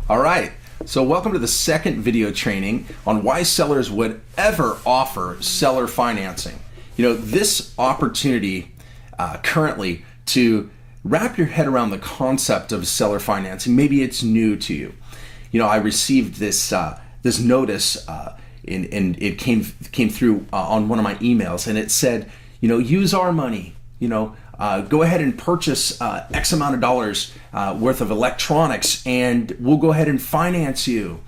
All right, so welcome to the second video training on why sellers would ever offer seller financing. This opportunity currently to wrap your head around the concept of seller financing, maybe it's new to you. I received this notice and it came through on one of my emails, and it said, use our money, go ahead and purchase X amount of dollars worth of electronics, and we'll go ahead and finance you.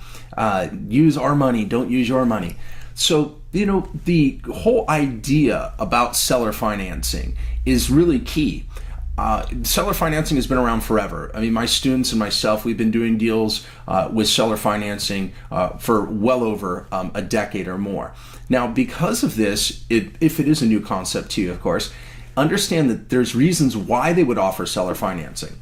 Use our money, don't use your money. So, the whole idea about seller financing is really key. Seller financing has been around forever. I mean, my students and myself, we've been doing deals with seller financing for well over a decade or more. Now, because of this, if it is a new concept to you, of course, understand that there's reasons why they would offer seller financing.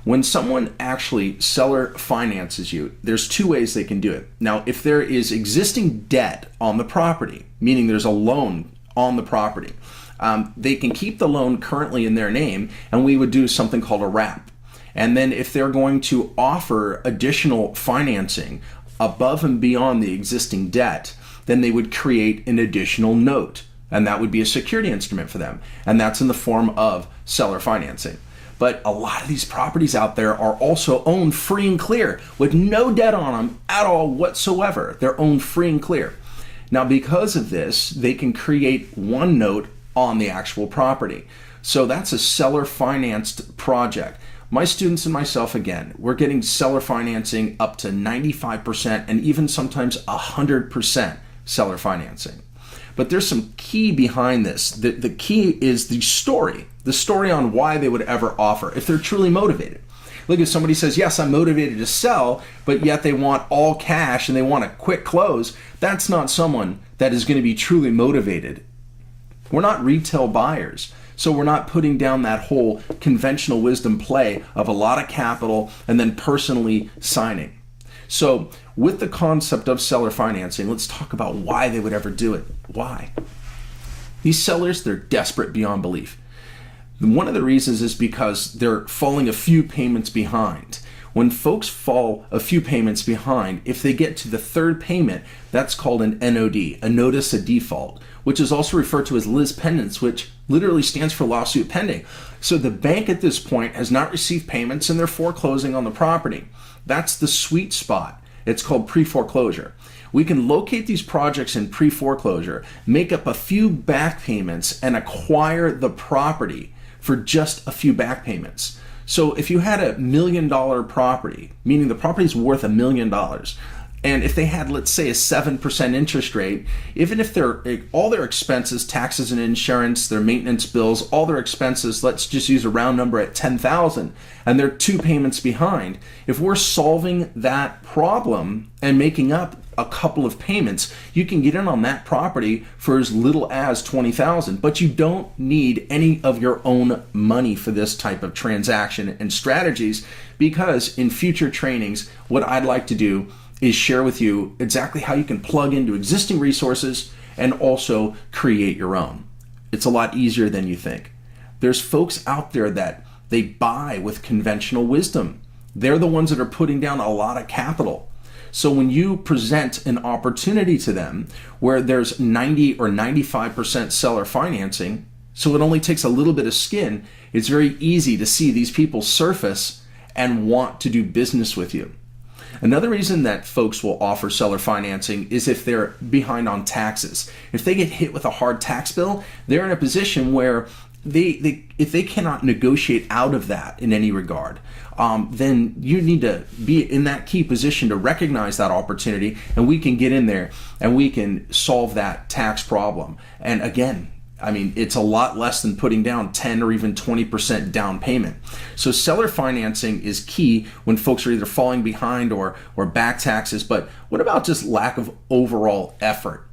When someone actually seller finances you, there's two ways they can do it. Now, if there is existing debt on the property, meaning there's a loan on the property, they can keep the loan currently in their name, and we would do something called a wrap. And then if they're going to offer additional financing above and beyond the existing debt, then they would create an additional note. And that would be a security instrument for them. And that's in the form of seller financing. But a lot of these properties out there are also owned free and clear with no debt on them at all whatsoever. They're owned free and clear. Now, because of this, they can create one note on the actual property. So that's a seller financed project. My students and myself, again, we're getting seller financing up to 95% and even sometimes 100% seller financing. But there's some key behind this. The key is the story on why they would ever offer, if they're truly motivated. Look, if somebody says, yes, I'm motivated to sell, but yet they want all cash and they want a quick close, that's not someone that is going to be truly motivated. We're not retail buyers, so we're not putting down that whole conventional wisdom play of a lot of capital and then personally signing. So with the concept of seller financing, let's talk about why they would ever do it. Why? These sellers, they're desperate beyond belief. One of the reasons is because they're falling a few payments behind. When folks fall a few payments behind, if they get to the third payment, that's called an NOD, a notice of default, which is also referred to as lis pendens, which literally stands for lawsuit pending. So the bank at this point has not received payments and they're foreclosing on the property. That's the sweet spot. It's called pre-foreclosure. We can locate these projects in pre-foreclosure, make up a few back payments, and acquire the property for just a few back payments. So if you had $1 million property, meaning the property is worth $1 million, and if they had, let's say, a 7% interest rate, even if all their expenses, taxes and insurance, their maintenance bills, all their expenses, let's just use a round number at $10,000, and they're 2 payments behind, if we're solving that problem and making up a couple of payments, you can get in on that property for as little as $20,000, but you don't need any of your own money for this type of transaction and strategies, because in future trainings, what I'd like to do is share with you exactly how you can plug into existing resources and also create your own. It's a lot easier than you think. There's folks out there that they buy with conventional wisdom. They're the ones that are putting down a lot of capital. So when you present an opportunity to them where there's 90 or 95% seller financing, so it only takes a little bit of skin, it's very easy to see these people surface and want to do business with you. Another reason that folks will offer seller financing is if they're behind on taxes. If they get hit with a hard tax bill, they're in a position where if they cannot negotiate out of that in any regard, then you need to be in that key position to recognize that opportunity, and we can get in there and we can solve that tax problem. And again, I mean, it's a lot less than putting down 10 or even 20% down payment. So seller financing is key when folks are either falling behind or back taxes. But what about just lack of overall effort?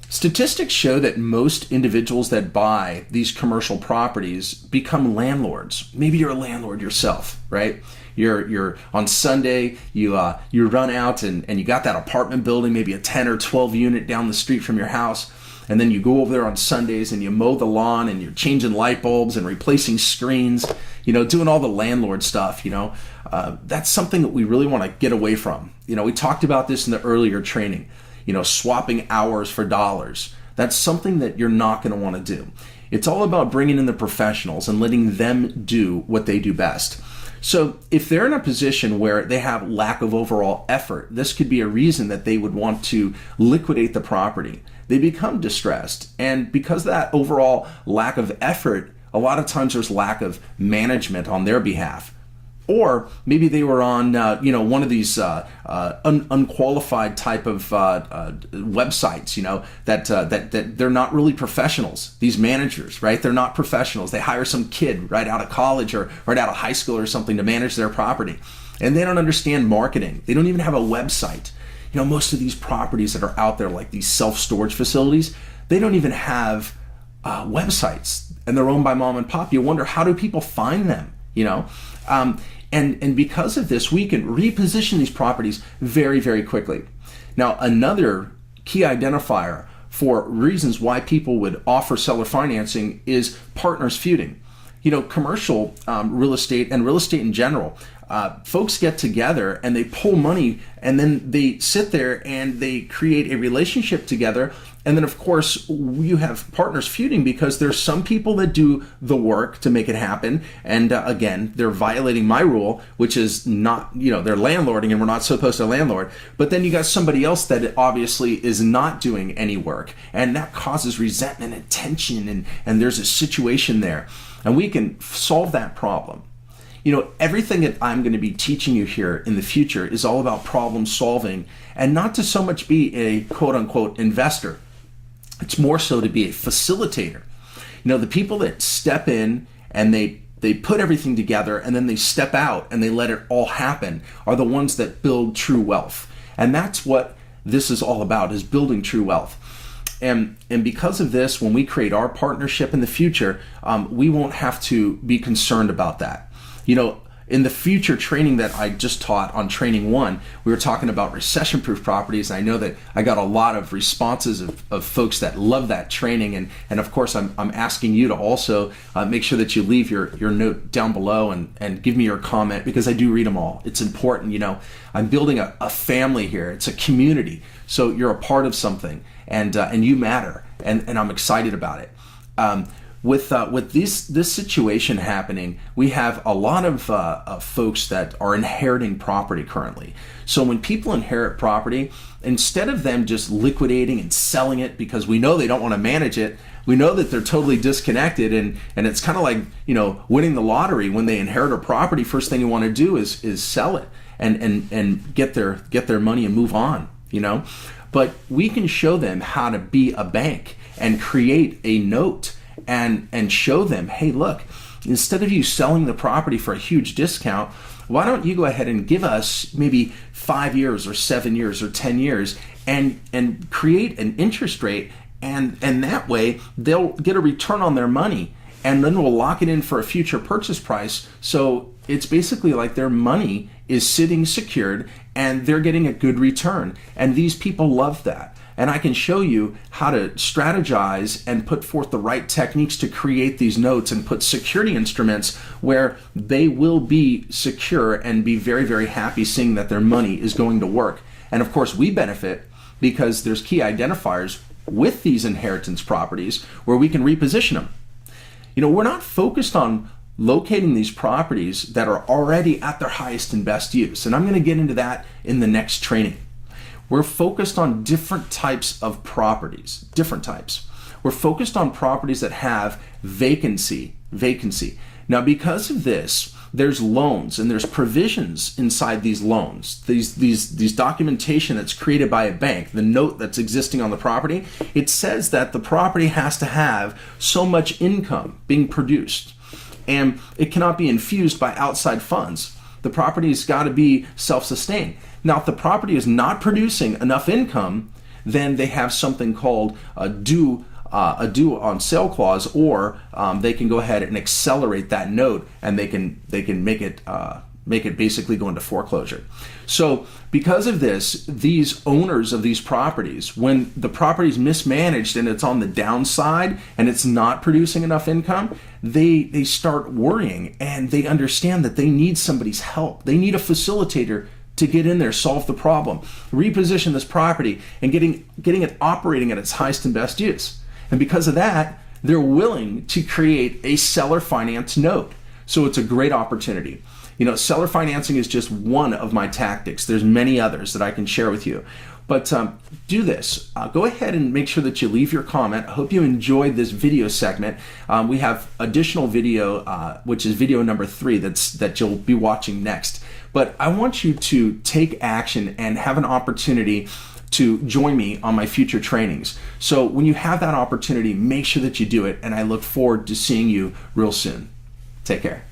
Statistics show that most individuals that buy these commercial properties become landlords. Maybe you're a landlord yourself, right? You're on Sunday, you run out and you got that apartment building, maybe a 10 or 12 unit down the street from your house. And then you go over there on Sundays and you mow the lawn and you're changing light bulbs and replacing screens, doing all the landlord stuff, that's something that we really want to get away from. We talked about this in the earlier training, swapping hours for dollars. That's something that you're not going to want to do. It's all about bringing in the professionals and letting them do what they do best. So if they're in a position where they have lack of overall effort, this could be a reason that they would want to liquidate the property. They become distressed. And because of that overall lack of effort, a lot of times there's lack of management on their behalf. Or maybe they were on, one of these unqualified type of websites, that they're not really professionals. These managers, right? They're not professionals. They hire some kid right out of college or right out of high school or something to manage their property, and they don't understand marketing. They don't even have a website. Most of these properties that are out there, like these self-storage facilities, they don't even have websites, and they're owned by mom and pop. You wonder, how do people find them? And because of this, we can reposition these properties very, very quickly. Now, another key identifier for reasons why people would offer seller financing is partners feuding. Commercial real estate and real estate in general, folks get together and they pull money, and then they sit there and they create a relationship together. And then, of course, you have partners feuding because there's some people that do the work to make it happen. And again, they're violating my rule, which is not, they're landlording and we're not supposed to landlord. But then you got somebody else that obviously is not doing any work. And that causes resentment and tension. And there's a situation there. And we can solve that problem. Everything that I'm going to be teaching you here in the future is all about problem solving, and not to so much be a quote unquote investor. It's more so to be a facilitator. The people that step in and they put everything together and then they step out and they let it all happen are the ones that build true wealth. And that's what this is all about, is building true wealth. And because of this, when we create our partnership in the future, we won't have to be concerned about that. In the future training that I just taught on training 1, we were talking about recession-proof properties. And I know that I got a lot of responses of folks that love that training. And of course, I'm asking you to also make sure that you leave your note down below and give me your comment, because I do read them all. It's important. I'm building a family here. It's a community. So you're a part of something, and you matter. And I'm excited about it. With this situation happening, we have a lot of folks that are inheriting property currently. So when people inherit property, instead of them just liquidating and selling it because we know they don't want to manage it, we know that they're totally disconnected, and it's kind of like winning the lottery. When they inherit a property, first thing you want to do is sell it and get their money and move on. But we can show them how to be a bank and create a note. And show them, hey, look, instead of you selling the property for a huge discount, why don't you go ahead and give us maybe 5 years or 7 years or 10 years and create an interest rate, and that way they'll get a return on their money, and then we'll lock it in for a future purchase price. So it's basically like their money is sitting secured and they're getting a good return. And these people love that. And I can show you how to strategize and put forth the right techniques to create these notes and put security instruments where they will be secure and be very, very happy seeing that their money is going to work. And of course, we benefit because there's key identifiers with these inheritance properties where we can reposition them. We're not focused on locating these properties that are already at their highest and best use. And I'm going to get into that in the next training. We're focused on different types of properties, different types. We're focused on properties that have vacancy. Now, because of this, there's loans and there's provisions inside these loans. These documentation that's created by a bank, the note that's existing on the property, it says that the property has to have so much income being produced, and it cannot be infused by outside funds. The property's got to be self-sustained. Now, if the property is not producing enough income, then they have something called a due on sale clause, or they can go ahead and accelerate that note, and they can make it make it basically go into foreclosure. So because of this, these owners of these properties, when the property is mismanaged and it's on the downside and it's not producing enough income, they start worrying, and they understand that they need somebody's help. They need a facilitator to get in there, solve the problem, reposition this property, and getting it operating at its highest and best use. And because of that, they're willing to create a seller finance note. So it's a great opportunity. Seller financing is just one of my tactics. There's many others that I can share with you. But do this. Go ahead and make sure that you leave your comment. I hope you enjoyed this video segment. We have additional video, which is video number 3 that you'll be watching next. But I want you to take action and have an opportunity to join me on my future trainings. So when you have that opportunity, make sure that you do it. And I look forward to seeing you real soon. Take care.